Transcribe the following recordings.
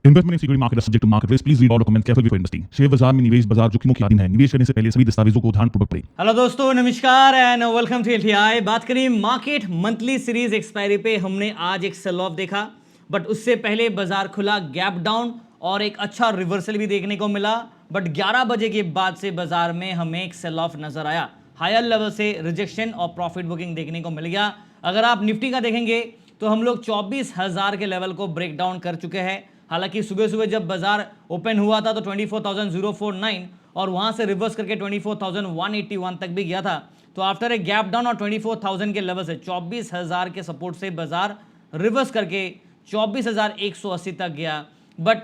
Investment in security market subject to market risk. Please read all documents carefully before investing. Share बाजार में निवेश बाजार जोखिमों के अधीन है। निवेश करने से पहले सभी दस्तावेजों को ध्यानपूर्वक पढ़ें। हेलो दोस्तों, नमस्कार एंड वेलकम टू एलटीआई। बात करें मार्केट मंथली सीरीज एक्सपायरी पे, हमने आज एक सेल ऑफ देखा, बट उससे पहले बाजार खुला गैप डाउन और एक अच्छा रिवर्सल भी देखने को मिला। बट 11 बजे के बाद से बाजार में हमें एक सेल ऑफ नजर आया। हायर लेवल से रिजेक्शन और प्रॉफिट बुकिंग देखने को मिल गया। अगर आप निफ्टी का देखेंगे तो हम लोग 24,000 के लेवल को ब्रेक डाउन कर चुके हैं। हालांकि सुबह सुबह जब बाजार ओपन हुआ था तो 24,049 और वहां से रिवर्स करके 24,181 तक भी गया था। तो आफ्टर ए गैप डाउन और 24,000 के लेवल से 24,000 के सपोर्ट से बाजार रिवर्स करके 24,180 तक गया। बट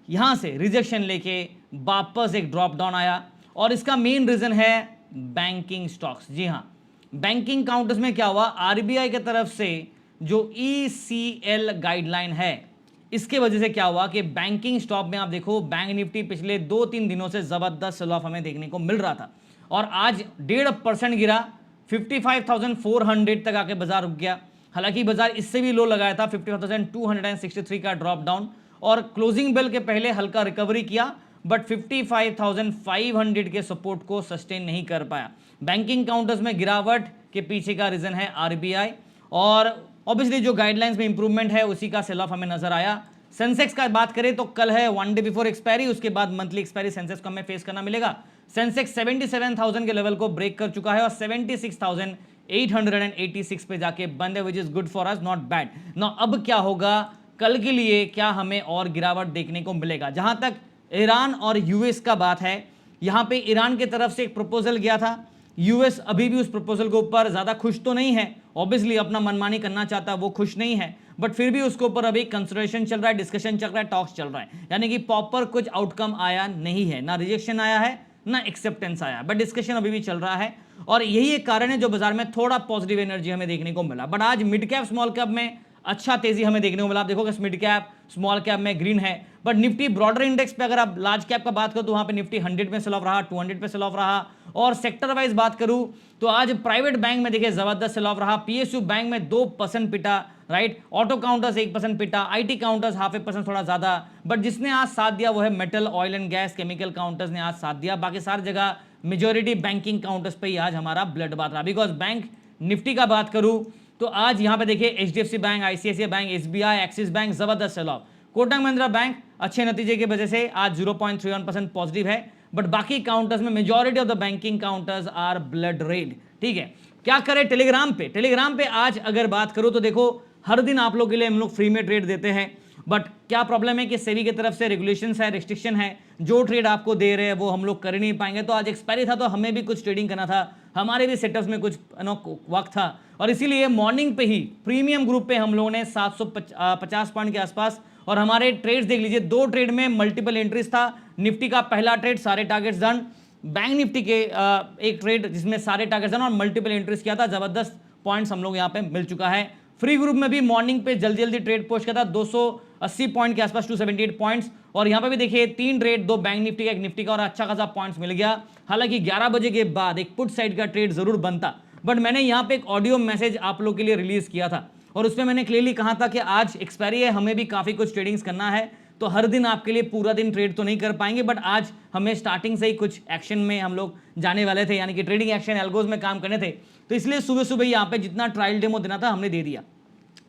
यहां से रिजेक्शन लेके वापस एक ड्रॉप डाउन आया और इसका मेन रीजन है बैंकिंग स्टॉक्स। जी हां, बैंकिंग काउंटर्स में क्या हुआ, आरबीआई की तरफ से जो ईसीएल गाइडलाइन है, इसके वजह से क्या हुआ कि बैंकिंग स्टॉक में आप देखो, बैंक निफ्टी पिछले 2-3 दिनों से जबरदस्त सेल ऑफ हमें देखने को मिल रहा था और आज 1.5% गिरा, 55,400 तक आके बाजार रुक गया। हालांकि बाजार इससे भी लो लगाया था, 55,263 का ड्रॉप डाउन और क्लोजिंग बेल के पहले हल्का रिकवरी किया, बट 55,500 के सपोर्ट को सस्टेन नहीं कर पाया। बैंकिंग काउंटर्स में गिरावट के पीछे का रीजन है आरबीआई और ऑब्वियसली जो गाइडलाइंस में इंप्रूवमेंट है उसी का सेल ऑफ हमें नजर आया। सेंसेक्स का बात करें तो कल है वन डे बिफोर एक्सपायरी, उसके बाद मंथली एक्सपायरी सेंसेक्स को हमें फेस करना मिलेगा। सेंसेक्स 77,000 के लेवल को ब्रेक कर चुका है और 76,886 पे जाके बंद है, which is good for us, not bad. Now अब क्या होगा कल के लिए, क्या हमें और गिरावट देखने को मिलेगा? जहां तक ईरान और यूएस का बात है, यहां पे ईरान की तरफ से एक प्रपोजल गया था। यूएस अभी भी उस प्रपोजल के ऊपर ज्यादा खुश तो नहीं है, ऑब्वियसली अपना मनमानी करना चाहता है, वो खुश नहीं है, बट फिर भी उसके ऊपर अभी कंसिडरेशन चल रहा है, डिस्कशन चल रहा है, टॉक्स चल रहा है। यानी कि प्रॉपर कुछ आउटकम आया नहीं है, ना रिजेक्शन आया है ना एक्सेप्टेंस आया, बट डिस्कशन अभी भी चल रहा है और यही एक कारण है जो बाजार में थोड़ा पॉजिटिव एनर्जी हमें देखने को मिला। बट आज मिड कैप स्मॉल कैप में अच्छा तेजी हमें देखने को मिला। आप देखोगे मिड कैप स्मॉल कैप में ग्रीन है, बट निफ्टी ब्रॉडर इंडेक्स पे अगर आप लार्ज कैप का बात करो तो वहां पे निफ्टी 100 में सेल ऑफ रहा, 200 पे सेल ऑफ रहा। और सेक्टर वाइज बात करूं तो आज प्राइवेट बैंक में देखिए जबरदस्त सेल ऑफ रहा। पीएसयू बैंक में 2% पिटा, राइट। ऑटो काउंटर्स 1% पिटा, आईटी काउंटर्स 0.5% थोड़ा ज्यादा, बट जिसने आज साथ दिया वो है metal, oil and gas, chemical counters ने आज साथ दिया। बाकी सारी जगह मेजोरिटी बैंकिंग काउंटर्स पे ही आज हमारा ब्लड बात रहा। बिकॉज बैंक निफ्टी का बात करूं तो आज यहां पे देखिए HDFC bank, ICICI bank, SBI, Axis bank जबरदस्त sell off. Kotak Mahindra bank अच्छे नतीजे की वजह से आज 0.31% पॉजिटिव है, बट बाकी काउंटर्स में majority of the banking counters are blood red. ठीक है, क्या करें टेलीग्राम पे? टेलीग्राम पे आज अगर बात करूं तो देखो, हर दिन आप लोग के लिए हम लोग फ्री में ट्रेड देते हैं, बट क्या प्रॉब्लम है कि सेबी की तरफ से रेगुलेशंस है, रिस्ट्रिक्शन है, जो ट्रेड आपको दे रहे हैं वो हम लोग कर ही नहीं पाएंगे। तो आज एक्सपायरी था तो हमें भी कुछ ट्रेडिंग करना था, हमारे भी सेटअप्स में कुछ वक्त था और इसीलिए मॉर्निंग पे ही प्रीमियम ग्रुप पे हम लोगों ने 750 पॉइंट के आसपास और हमारे ट्रेड्स देख लीजिए, 2 ट्रेड में मल्टीपल एंट्रीज था। निफ्टी का पहला ट्रेड सारे टारगेट्स डन, बैंक निफ्टी के एक ट्रेड जिसमें सारे टारगेट्स डन और मल्टीपल एंट्रीज किया था, जबरदस्त पॉइंट्स हम लोग यहाँ पे मिल चुका है। फ्री ग्रुप में भी मॉर्निंग पे जल्दी जल्दी ट्रेड पोस्ट किया था, 280 पॉइंट के आसपास, 278 पॉइंट्स। और यहाँ पे भी देखिए 3 ट्रेड, 2 बैंक निफ्टी का, 1 निफ्टी का और अच्छा खासा पॉइंट्स मिल गया। हालांकि 11 बजे के बाद एक पुट साइड का ट्रेड जरूर बनता, बट मैंने यहाँ पे एक ऑडियो मैसेज आप लोग के लिए रिलीज किया था और उसमें मैंने क्लियरली कहा था कि आज एक्सपायरी है, हमें भी काफी कुछ ट्रेडिंग्स करना है, तो हर दिन आपके लिए पूरा दिन ट्रेड तो नहीं कर पाएंगे, बट आज हमें स्टार्टिंग से ही कुछ एक्शन में हम लोग जाने वाले थे, यानी कि ट्रेडिंग एक्शन एल्गोज में काम करने थे। तो इसलिए सुबह सुबह यहाँ पे जितना ट्रायल डेमो देना था हमने दे दिया,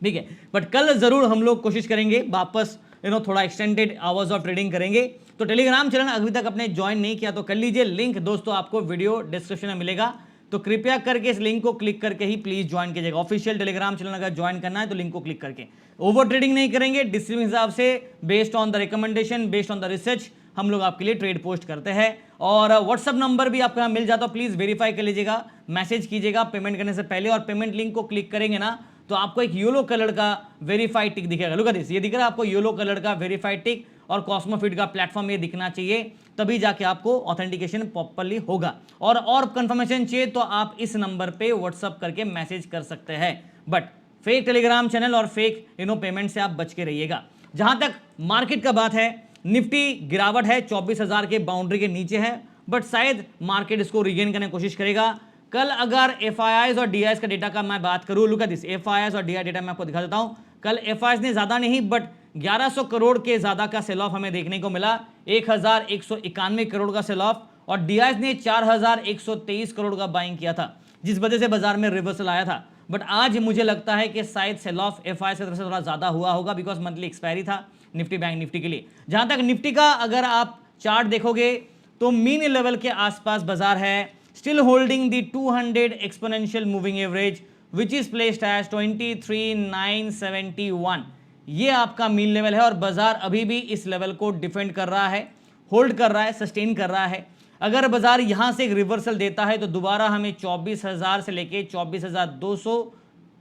ठीक है। बट कल जरूर हम लोग कोशिश करेंगे वापस थोड़ा एक्सटेंडेड आवर्स ऑफ ट्रेडिंग करेंगे। तो टेलीग्राम चैनल अभी तक आपने ज्वाइन नहीं किया तो कर लीजिए, लिंक दोस्तों आपको वीडियो डिस्क्रिप्शन में मिलेगा, तो कृपया करके इस लिंक को क्लिक करके ही प्लीज ज्वाइन कीजिएगा। ऑफिशियल टेलीग्राम चैनल अगर ज्वाइन करना है तो लिंक को क्लिक करके। ओवर ट्रेडिंग नहीं करेंगे, डिसिप्लिन हिसाब से, based on the recommendation, based on the research हम लोग आपके लिए ट्रेड पोस्ट करते हैं। और व्हाट्सअप नंबर भी आपको यहाँ मिल जाता है, प्लीज वेरीफाई कर लीजिएगा, मैसेज कीजिएगा पेमेंट करने से पहले, और पेमेंट लिंक को क्लिक करेंगे ना तो आपको एक येलो कलर का वेरीफाइड टिक दिखेगा। लुक एट दिस, ये दिख रहा है आपको येलो कलर का वेरीफाइड टिक, और कॉस्मोफिट का प्लेटफॉर्म ये दिखना चाहिए, तभी जाके आपको ऑथेंटिकेशन प्रॉपर्ली होगा। और कंफर्मेशन चाहिए तो आप इस नंबर पे व्हाट्सअप करके मैसेज कर सकते हैं, बट फेक टेलीग्राम चैनल और फेक पेमेंट से आप बच के रहिएगा। जहां तक मार्केट का बात है, निफ्टी गिरावट है, 24,000 के बाउंड्री के नीचे है, बट शायद मार्केट इसको रिगेन करने की कोशिश करेगा। कल अगर एफआईआईज और डीआईएस का डेटा का मैं बात करूं, लुक एट दिस, एफआईआईज और डीआई डेटा मैं आपको दिखा देता हूं। कल एफआईआईज ने ज्यादा नहीं बट 1100 करोड़ के ज्यादा का सेल ऑफ हमें देखने को मिला, 1191 करोड़ का सेल ऑफ, और डीआईएस ने 4123 करोड़ का बाइंग किया था, जिस वजह से बाजार में रिवर्सल आया था। बट आज मुझे लगता है कि शायद सेल ऑफ एफआईआई की तरफ से थोड़ा ज्यादा हुआ होगा, बिकॉज मंथली एक्सपायरी था निफ्टी बैंक निफ्टी के लिए। जहां तक निफ्टी का अगर आप चार्ट देखोगे तो मीन लेवल के आसपास बाजार है, still holding the 200 exponential moving average which is placed as 23,971। ये आपका मीन लेवल है और बाजार अभी भी इस लेवल को डिफेंड कर रहा है, होल्ड कर रहा है, सस्टेन कर रहा है। अगर बाजार यहां से एक रिवर्सल देता है तो दोबारा हमें 24,000 से लेके 24,200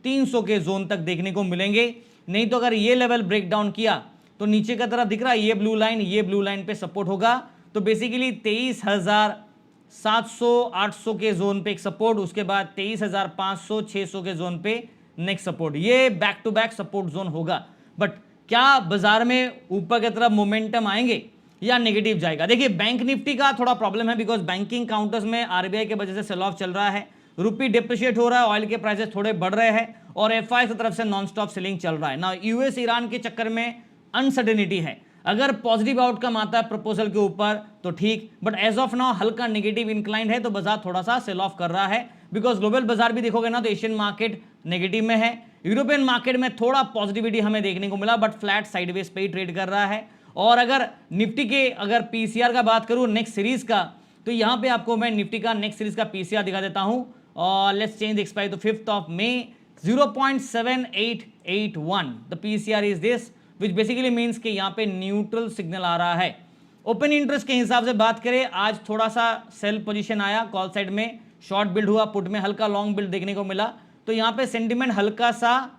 300 के जोन तक देखने को मिलेंगे। नहीं तो अगर ये लेवल ब्रेक डाउन किया तो नीचे का तरफ दिख रहा है ये ब्लू लाइन पे सपोर्ट होगा, तो बेसिकली 23,700-800 के जोन पे एक सपोर्ट, उसके बाद 23,500-600 के जोन पे नेक्स्ट सपोर्ट। ये back to back support zone होगा। बट क्या बाजार में ऊपर की तरफ मोमेंटम आएंगे या नेगेटिव जाएगा? देखिए बैंक निफ्टी का थोड़ा प्रॉब्लम है, बिकॉज बैंकिंग काउंटर्स में आरबीआई के वजह से सेल ऑफ चल रहा है, रुपी डिप्रिशिएट हो रहा है, ऑयल के प्राइसेस थोड़े बढ़ रहे हैं और एफआई की तरफ से नॉन स्टॉप सेलिंग चल रहा है ना। यूएस ईरान के चक्कर में अनसर्टेनिटी है, अगर पॉजिटिव आउटकम आता है प्रपोजल के ऊपर तो ठीक, बट एज ऑफ नाउ हल्का नेगेटिव इंक्लाइंड है, तो बाजार थोड़ा सा सेल ऑफ कर रहा है। बिकॉज ग्लोबल बाजार भी देखोगे ना तो एशियन मार्केट नेगेटिव में है, यूरोपियन मार्केट में थोड़ा पॉजिटिविटी हमें देखने को मिला, बट फ्लैट साइडवेज पे ही ट्रेड कर रहा है। और अगर निफ्टी के अगर पीसीआर का बात करूं नेक्स्ट सीरीज का, तो यहां पे आपको मैं निफ्टी का नेक्स्ट सीरीज का पीसीआर दिखा देता हूं। और लेट्स चेंज द एक्सपायरी तो 5th of May 0.7881 the PCR is this, which basically means कि यहाँ पे न्यूट्रल सिग्नल आ रहा है। ओपन इंटरेस्ट के हिसाब से बात करें, आज थोड़ा सा सेल पोजीशन आया, कॉल साइड में शॉर्ट बिल्ड हुआ, पुट में हल्का लॉन्ग बिल्ड देखने को मिला, तो यहाँ पे सेंटिमेंट हल्का सा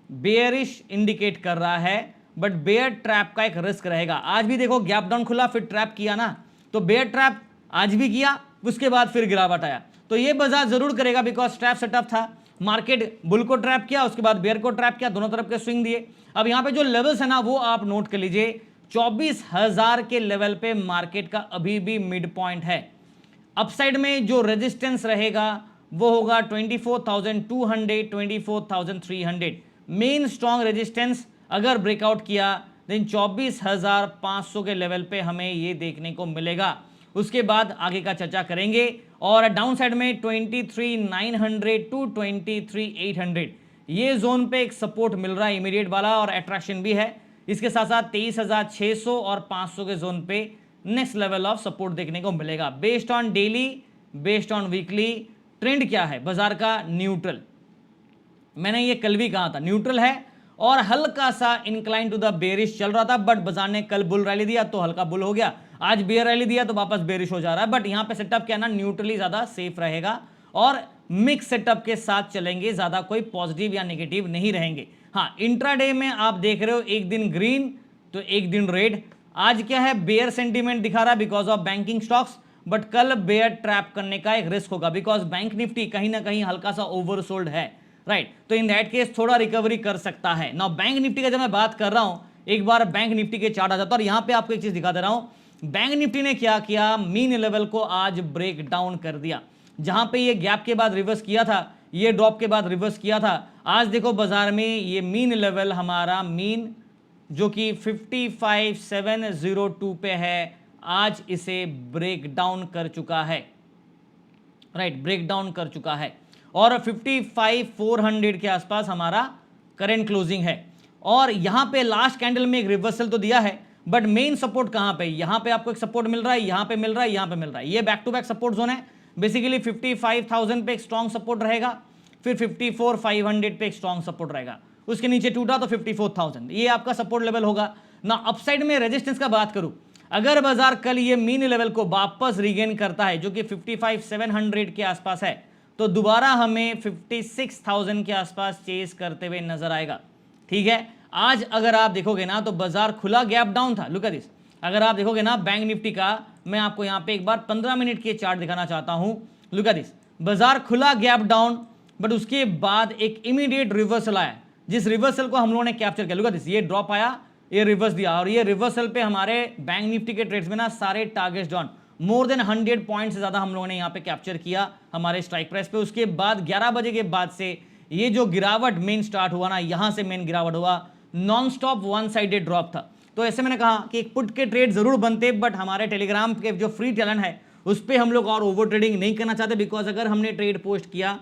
बेयरिश इंडिकेट कर रहा है, बट बेयर ट्रैप का एक रिस्क रहेगा। आज भी देखो गैप डाउन खुला फिर ट्रैप किया ना, तो बेयर ट्रैप आज भी किया, उसके बाद फिर गिरावट आया, तो ये बाजार जरूर करेगा बिकॉज ट्रैप सेटअप था। मार्केट बुल को ट्रैप किया, उसके बाद बेयर को ट्रैप किया, दोनों तरफ के स्विंग दिए। अब यहाँ पे जो लेवल्स है ना वो आप नोट कर लीजिए, 24,000 के लेवल पे मार्केट का अभी भी मिड पॉइंट है। अपसाइड में जो रेजिस्टेंस रहेगा वो होगा 24,200 24,300। मेन स्ट्रॉन्ग रेजिस्टेंस अगर ब्रेकआउट किया देन 24,500 के लेवल पे हमें ये देखने को मिलेगा। उसके बाद आगे का चर्चा करेंगे। और डाउन साइड में 23,900 टू 23,800 ये जोन पे एक सपोर्ट मिल रहा है इमीडिएट वाला, और अट्रैक्शन भी है। इसके साथ साथ 23,600 और 500 के जोन पे नेक्स्ट लेवल ऑफ सपोर्ट देखने को मिलेगा। Based on daily, based on weekly, trend क्या है बाजार का? न्यूट्रल। मैंने ये कल भी कहा था न्यूट्रल है, और हल्का सा इंक्लाइन टू द बेरिश चल रहा था, बट बाजार ने कल बुल रैली दिया तो हल्का बुल हो गया, आज बेयर रैली दिया तो वापस बेरिश हो जा रहा है। बट यहाँ पे सेटअप क्या ना, न्यूट्रली ज्यादा सेफ रहेगा और मिक्स सेटअप के साथ चलेंगे, ज्यादा कोई पॉजिटिव या नेगेटिव नहीं रहेंगे। हाँ, इंट्राडे में आप देख रहे हो एक दिन ग्रीन तो एक दिन रेड। आज क्या है, बेयर सेंटीमेंट दिखा रहा है because of banking stocks, but कल बेयर ट्रैप करने का एक रिस्क होगा बिकॉज बैंक निफ्टी कहीं ना कहीं हल्का सा ओवरसोल्ड है, राइट। तो इन दैट केस थोड़ा रिकवरी कर सकता है ना। बैंक निफ्टी का जब मैं बात कर रहा हूं, एक बार बैंक निफ्टी के चार्ट आ जाता है, और यहां पे आपको एक चीज दिखा दे रहा हूं, बैंक निफ्टी ने क्या किया, मीन लेवल को आज ब्रेक डाउन कर दिया। जहां पे ये गैप के बाद रिवर्स किया था, ये ड्रॉप के बाद रिवर्स किया था, आज देखो बाजार में ये मीन लेवल हमारा मीन जो कि 55,702 पे है, आज इसे ब्रेक डाउन कर चुका है, राइट, ब्रेक डाउन कर चुका है। और 55,400 के आसपास हमारा करंट क्लोजिंग है। और यहां पे लास्ट कैंडल में एक रिवर्सल तो दिया है, बट मेन सपोर्ट कहां पे? यहां पे आपको एक सपोर्ट मिल रहा है, यहां पे मिल रहा है, यहां पे मिल रहा है। ये back to back support zone है। बेसिकली 55,000 पे एक स्ट्रॉन्ग सपोर्ट रहेगा, फिर 54,500 पे एक स्ट्रॉन्ग सपोर्ट रहेगा, उसके नीचे टूटा तो 54,000, ये आपका सपोर्ट लेवल होगा ना। अपसाइड में रेजिस्टेंस का बात करूं, अगर बाजार कल ये मीन लेवल को वापस रीगेन करता है जो कि 55,700 के आसपास है, तो दोबारा हमें 56,000 के आसपास चेस करते हुए नजर आएगा, ठीक है। आज अगर आप देखोगे ना तो बाजार खुला गैप डाउन था, लुक एट दिस। अगर आप देखोगे ना बैंक निफ्टी का, मैं आपको यहां पे एक बार 15 मिनट के चार्ट दिखाना चाहता हूं, लुक एट दिस। बाजार खुला गैप डाउन, बट उसके बाद एक इमीडिएट रिवर्सल आया, जिस रिवर्सल को हम लोगों ने कैप्चर किया। लुक एट दिस, ये ड्रॉप आया, ये रिवर्स दिया, और ये रिवर्सल पे हमारे बैंक निफ्टी के ट्रेड्स में ना सारे targets down, more than 100 point से ज्यादा हम लोगों ने यहाँ पे कैप्चर किया हमारे स्ट्राइक प्राइस पे। उसके बाद 11 बजे के बाद से ये जो गिरावट मेन स्टार्ट हुआ ना, यहां से मेन गिरावट हुआ, non stop one sided drop था। तो ऐसे मैंने कहा कि एक पुट के ट्रेड जरूर बनते, बट हमारे टेलीग्राम के जो फ्री चैनल है उस पर हम लोग और ओवर ट्रेडिंग नहीं करना चाहते, बिकॉज अगर हमने ट्रेड पोस्ट किया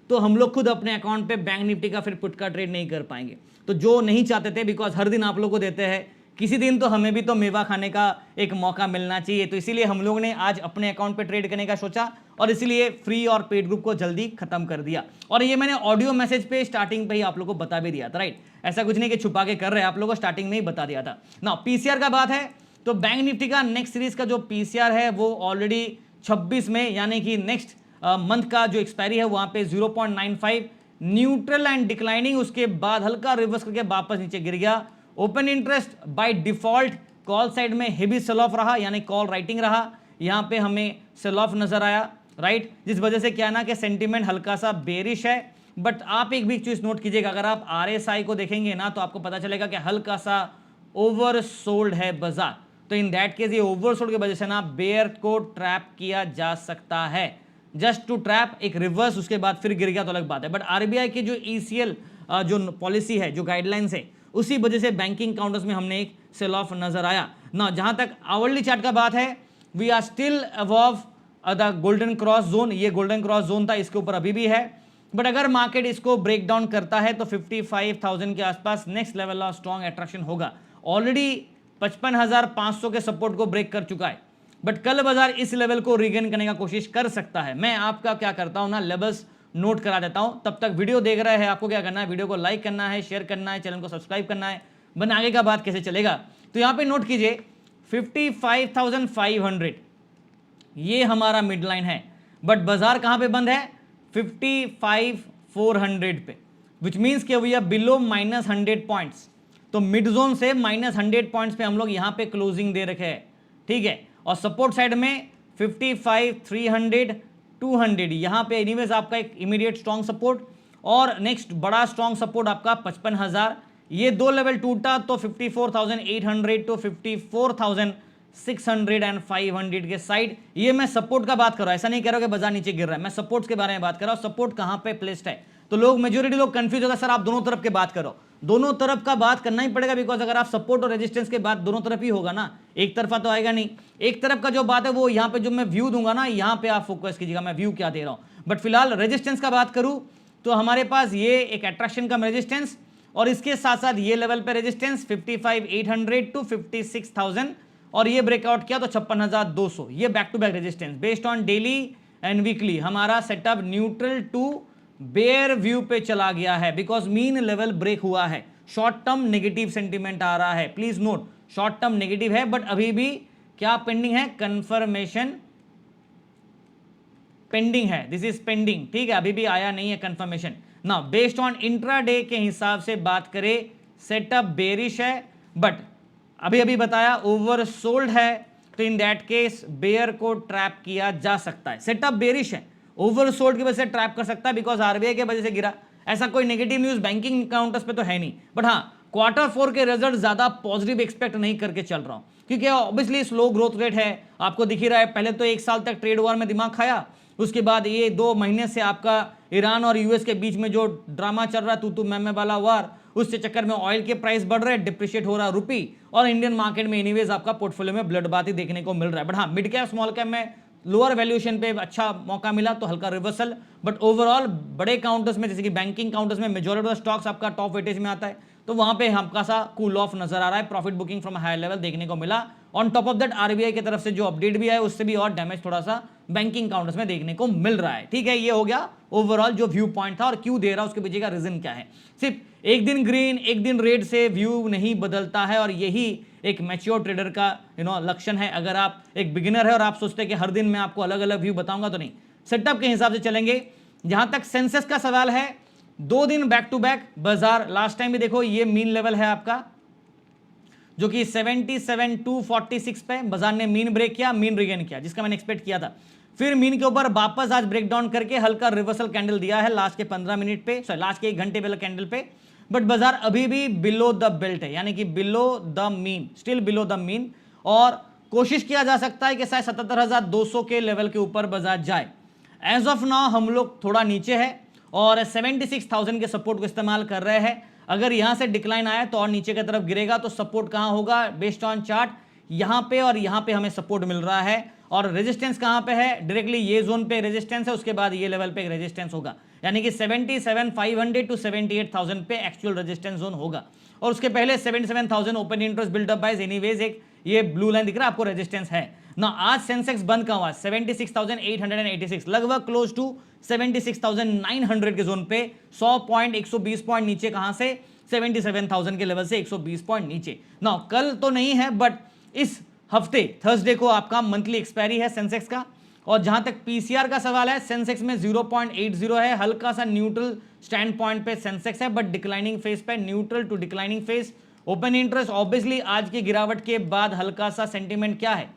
तो हम लोग खुद अपने अकाउंट पे बैंक निफ्टी का फिर पुट का ट्रेड नहीं कर पाएंगे। तो जो नहीं चाहते थे, बिकॉज हर दिन आप लोग को देते हैं, किसी दिन तो हमें भी तो मेवा खाने का एक मौका मिलना चाहिए, तो इसीलिए हम लोग ने आज अपने अकाउंट पे ट्रेड करने का सोचा और इसीलिए फ्री और पेड ग्रुप को जल्दी खत्म कर दिया। और ये मैंने ऑडियो मैसेज पे स्टार्टिंग पे ही आप लोग को बता भी दिया था, राइट? ऐसा कुछ नहीं कि छुपा के कर रहे हैं, आप लोग को स्टार्टिंग में ही बता दिया था ना। पीसीआर का बात है तो बैंक निफ्टी का नेक्स्ट सीरीज का जो पीसीआर है वो ऑलरेडी 26 में, यानी कि नेक्स्ट मंथ का जो एक्सपायरी है वहां पे 0.95 न्यूट्रल एंड डिक्लाइनिंग, उसके बाद हल्का रिवर्स करके वापस नीचे गिर गया। Open interest by default call side में हेवी सेल ऑफ रहा, यानी कॉल राइटिंग रहा, यहां पे हमें सेल ऑफ नजर आया, राइट? जिस वजह से क्या ना कि सेंटीमेंट हल्का सा बेरिश है। बट आप एक भी चीज नोट कीजिएगा, अगर आप आरएसआई को देखेंगे ना तो आपको पता चलेगा कि हल्का सा ओवर सोल्ड है बाजार। तो इन दैट केस ये ओवर सोल्ड की वजह से ना बेयर को ट्रैप किया जा सकता है, जस्ट टू ट्रैप एक रिवर्स, उसके बाद फिर गिर गया तो अलग बात है। बट आरबीआई की जो ईसीएल जो पॉलिसी है, जो गाइडलाइंस है, उसी वजह से बैंकिंग काउंटर्स में हमने एक सेल ऑफ नजर आया ना। जहां तक आवरली चार्ट का बात है, we are still above the golden cross zone. ये गोल्डन क्रॉस जोन था, इसके ऊपर अभी भी है, बट अगर मार्केट इसको ब्रेक डाउन करता है तो 55,000 के आसपास next level of strong attraction होगा। ऑलरेडी 55,500 के सपोर्ट को ब्रेक कर चुका है, बट कल बाजार इस लेवल को रीगेन करने का कोशिश कर सकता है। मैं आपका क्या करता हूं ना, लेवल्स नोट करा देता हूं। तब तक वीडियो देख रहे हैं, आपको क्या करना है, वीडियो को लाइक करना है, शेयर करना है, चैनल को सब्सक्राइब करना है, वरना आगे का बात कैसे चलेगा। तो यहां पे नोट कीजिए 55,500 ये हमारा मिड लाइन है, बट बाजार कहां पे बंद है, 55,400 पे, विच मीन्स कि वी आर बिलो -100 पॉइंट्स। तो मिड जोन से -100 पॉइंट्स पे हम लोग यहां पे क्लोजिंग दे रखे हैं, ठीक है। और सपोर्ट साइड में 55,300 200 यहां पे एनीवेज आपका एक इमीडिएट स्ट्रॉन्ग सपोर्ट, और नेक्स्ट बड़ा स्ट्रॉन्ग सपोर्ट आपका 55,000। ये दो लेवल टूटा तो 54,800 टू 54,600 एंड 500 के साइड, ये मैं सपोर्ट का बात कर रहा हूं, ऐसा नहीं कह रहा कि बाजार नीचे गिर रहा है, मैं सपोर्ट्स के बारे में बात कर रहा हूं। सपोर्ट कहां पे प्लेस्ड है, तो लोग मेजोरिटी लोग कंफ्यूज होगा, सर आप दोनों तरफ के बात करो। दोनों तरफ का बात करना ही पड़ेगा, बिकॉज अगर आप सपोर्ट और रेजिस्टेंस के बात दोनों तरफ ही होगा ना, एक तरफा तो आएगा नहीं। एक तरफ का जो बात है वो यहाँ पे जो मैं व्यू दूंगा ना, यहाँ पे आप फोकस कीजिएगा मैं व्यू क्या दे रहा हूं। बट फिलहाल रेजिस्टेंस का बात करूं तो हमारे पास ये एक अट्रैक्शन का रेजिस्टेंस, और इसके साथ साथ ये लेवल पे रेजिस्टेंस 55,800 टू 56,000, और ये ब्रेकआउट किया तो 56,200, ये back to back resistance based on daily and weekly. हमारा setup neutral to bear view पे चला गया है, बिकॉज मीन लेवल ब्रेक हुआ है। शॉर्ट टर्म नेगेटिव सेंटीमेंट आ रहा है, please note, short term negative है, बट अभी भी क्या पेंडिंग है, कंफर्मेशन पेंडिंग है, दिस इज पेंडिंग, ठीक है, अभी भी आया नहीं है कंफर्मेशन ना। बेस्ड ऑन इंट्राडे के हिसाब से बात करें, सेटअप बेरिश है, बट अभी अभी बताया ओवर सोल्ड है, तो इन दैट केस बेयर को ट्रैप किया जा सकता है। सेटअप बेरिश है, ओवर सोल्ड की वजह से ट्रैप कर सकता है, बिकॉज आरबीआई की वजह से गिरा। ऐसा कोई नेगेटिव न्यूज बैंकिंग काउंटर्स पे तो है नहीं, बट हाँ Q4 के रिजल्ट ज्यादा पॉजिटिव एक्सपेक्ट नहीं करके चल रहा हूं, क्योंकि ऑब्वियसली स्लो ग्रोथ रेट है, आपको दिख ही रहा है। पहले तो एक साल तक ट्रेड वॉर में दिमाग खाया, उसके बाद ये 2 महीने से आपका ईरान और यूएस के बीच में जो ड्रामा चल रहा है, तू मैमे वाला वार, उसके चक्कर में ऑयल के प्राइस बढ़ रहे हैं, डिप्रिशिएट हो रहा है रुपी, और इंडियन मार्केट में एनीवेज आपका पोर्टफोलियो में ब्लड बात ही देखने को मिल रहा है। बट हाँ, मिड कैप स्मॉल कैप में लोअर वैल्यूएशन पे अच्छा मौका मिला तो हल्का रिवर्सल, बट ओवरऑल बड़े काउंटर्स में जैसे कि बैंकिंग काउंटर्स में मेजॉरिटी ऑफ स्टॉक्स आपका टॉप वेटेज में आता है, तो वहां पे हल्का सा कूल ऑफ नजर आ रहा है, profit booking from high level देखने को मिला। On top of that RBI की तरफ से जो अपडेट भी है उससे भी और डैमेज थोड़ा सा बैंकिंग काउंटर्स में देखने को मिल रहा है, ठीक है। ये हो गया ओवरऑल जो व्यू पॉइंट था, और क्यों दे रहा है उसके पीछे का रीजन क्या है। सिर्फ एक दिन ग्रीन एक दिन रेड से व्यू नहीं बदलता है, और यही एक मैच्योर ट्रेडर का लक्षण है। अगर आप एक बिगिनर है और आप सोचते हैं कि हर दिन मैं आपको अलग अलग व्यू बताऊंगा, तो नहीं, सेटअप के हिसाब से चलेंगे। जहां तक सेंसेस का सवाल है, 2 दिन बैक टू बैक बाजार, लास्ट टाइम भी देखो ये मीन लेवल है आपका, जो कि 77,246 पे बाजार ने मीन ब्रेक किया, मीन रिगेन किया, जिसका मैंने एक्सपेक्ट किया था। फिर मीन के ऊपर वापस आज ब्रेक डाउन करके हल्का रिवर्सल कैंडल दिया है लास्ट के 15 मिनट पे, सॉरी लास्ट के 1 घंटे वाले कैंडल पे, बट बाजार अभी भी बिलो द बेल्ट है, यानी कि below the mean, still below the mean, और कोशिश किया जा सकता है कि शायद 77,200 के लेवल के ऊपर बाजार जाए। एज ऑफ नाउ हम लोग थोड़ा नीचे है और 76,000 के सपोर्ट को इस्तेमाल कर रहे हैं। अगर यहां से डिक्लाइन आया तो और नीचे की तरफ गिरेगा, तो सपोर्ट कहां होगा बेस्ड ऑन चार्ट, यहां पे और यहां पे हमें सपोर्ट मिल रहा है। और रेजिस्टेंस कहां पे है, डायरेक्टली ये जोन पे रेजिस्टेंस है, उसके बाद ये लेवल पे रेजिस्टेंस होगा, यानी कि 77,500 टू 78,000 पे एक्चुअल रेजिस्टेंस जोन होगा। और उसके पहले 77,000 open interest buildup buys anyways एक ये ब्लू लाइन दिख रहा है आपको, रेजिस्टेंस है ना। आज सेंसेक्स बंद कहां हुआ, 76,886, लगभग क्लोज टू 76,900 के जोन पे, 100 पॉइंट 120 पॉइंट नीचे, कहां से 77,000 के लेवल से 120 पॉइंट नीचे ना। कल तो नहीं है बट इस हफ्ते थर्सडे को आपका मंथली एक्सपायरी है सेंसेक्स का। और जहां तक पीसीआर का सवाल है, सेंसेक्स में 0.80 है, हल्का सा न्यूट्रल स्टैंड पॉइंट पे सेंसेक्स है, बट डिक्लाइनिंग फेज पे, neutral to declining phase. Open interest obviously आज की गिरावट के बाद हल्का सा सेंटीमेंट क्या है,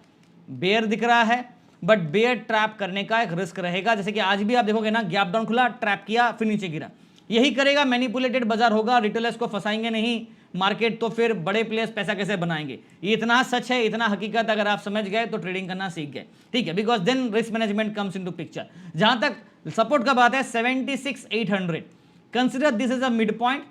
बेयर दिख रहा है, बट बेयर ट्रैप करने का एक रिस्क रहेगा। जैसे कि आज भी आप देखोगे ना, गैप डाउन खुला, ट्रैप किया, फिर नीचे गिरा, यही करेगा, मैनिपुलेटेड बाजार होगा, रिटेलर्स को फंसाएंगे नहीं मार्केट, तो फिर बड़े प्लेयर्स पैसा कैसे बनाएंगे। ये इतना सच है, इतना हकीकत अगर आप समझ गए तो ट्रेडिंग करना सीख गए, ठीक है, because then risk management comes into picture. जहां तक सपोर्ट का बात है 76,800, consider this is a mid point.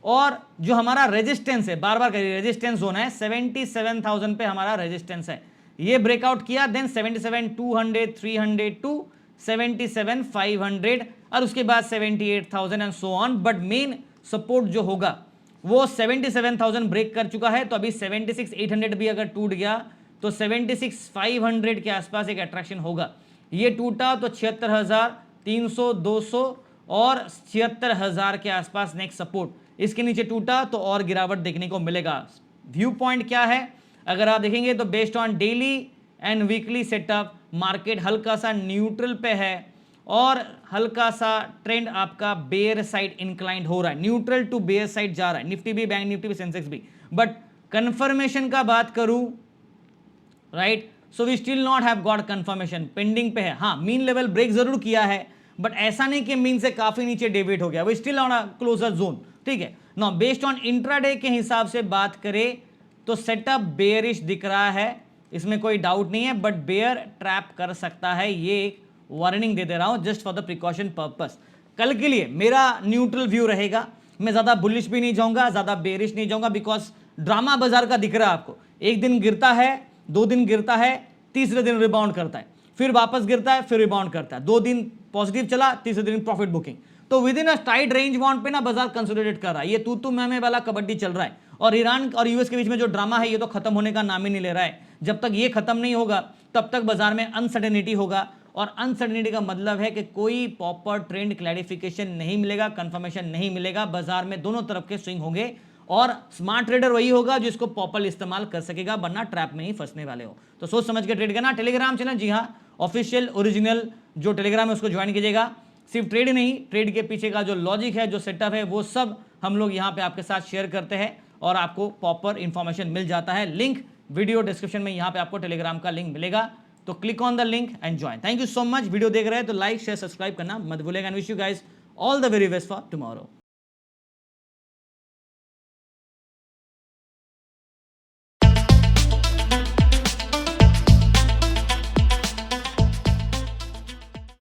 और जो हमारा रेजिस्टेंस है, बार बार रेजिस्टेंस जोन है, 77,000 पे हमारा रेजिस्टेंस है, ये ब्रेकआउट किया, देन 77,200, 300 टू 77,500 और उसके बाद 78,000 and so on. But main support जो होगा वो 77,000 ब्रेक कर चुका है, तो अभी 76,800 भी अगर टूट गया तो 76,500 के आसपास एक अट्रैक्शन होगा। ये टूटा तो 76,300, 200 और 76,000 के आसपास नेक्स्ट सपोर्ट। इसके नीचे टूटा तो और गिरावट देखने को मिलेगा। व्यू पॉइंट क्या है, अगर आप देखेंगे तो based on daily and weekly setup, market हल्का सा न्यूट्रल पे है और हल्का सा ट्रेंड आपका बेयर साइड इंक्लाइंड हो रहा है, न्यूट्रल टू बेयर साइड जा रहा है, निफ्टी भी, बैंक निफ्टी भी, सेंसेक्स भी। बट कंफर्मेशन का बात करूं, right, so we still not have got confirmation, pending पे है। हाँ, मीन लेवल ब्रेक जरूर किया है, बट ऐसा नहीं कि मीन से काफी नीचे डेविएट हो गया, वो still on a closure zone, ठीक है ना। बेस्ड ऑन इंट्राडे के हिसाब से बात करें तो सेटअप बेयरिश दिख रहा है, इसमें कोई डाउट नहीं है, बट बेयर ट्रैप कर सकता है, ये एक वार्निंग दे रहा हूं just for the precaution purpose. कल के लिए मेरा न्यूट्रल व्यू रहेगा, मैं ज्यादा बुलिश भी नहीं जाऊंगा, ज्यादा बेयरिश नहीं जाऊंगा, बिकॉज ड्रामा बाजार का दिख रहा है आपको, एक दिन गिरता है, 2 दिन गिरता है, तीसरे दिन रिबाउंड करता है, फिर वापस गिरता है, फिर रिबाउंड करता है, 2 दिन पॉजिटिव चला, तीसरे दिन प्रॉफिट बुकिंग। तो with in a tight range bound पे ना बाजार कंसोलिडेट कर रहा है, ये तू मैं वाला कबड्डी चल रहा है। और ईरान और यूएस के बीच में जो ड्रामा है ये तो खत्म होने का नाम ही नहीं ले रहा है। जब तक ये खत्म नहीं होगा तब तक बाजार में अनसर्टेनिटी होगा, और अनसर्टेनिटी का मतलब है कि कोई प्रॉपर ट्रेंड क्लैरिफिकेशन नहीं मिलेगा, कंफर्मेशन नहीं मिलेगा, बाजार में दोनों तरफ के स्विंग होंगे। और स्मार्ट ट्रेडर वही होगा जिसको प्रॉपर इस्तेमाल कर सकेगा, वरना ट्रैप में ही फंसने वाले हो। तो सोच समझ के ट्रेड करना। टेलीग्राम चैनल, जी हाँ, ऑफिशियल ओरिजिनल जो टेलीग्राम है उसको ज्वाइन कीजिएगा। सिर्फ ट्रेड नहीं, ट्रेड के पीछे का जो लॉजिक है, जो सेटअप है, वो सब हम लोग यहाँ पे आपके साथ शेयर करते हैं और आपको प्रॉपर इंफॉर्मेशन मिल जाता है। लिंक वीडियो डिस्क्रिप्शन में यहाँ पे आपको टेलीग्राम का लिंक मिलेगा, तो click on the link and join. Thank you so much. Video देख रहे हैं तो लाइक शेयर सब्सक्राइब करना मत भूलेगा। And wish you guys all the very best for tomorrow.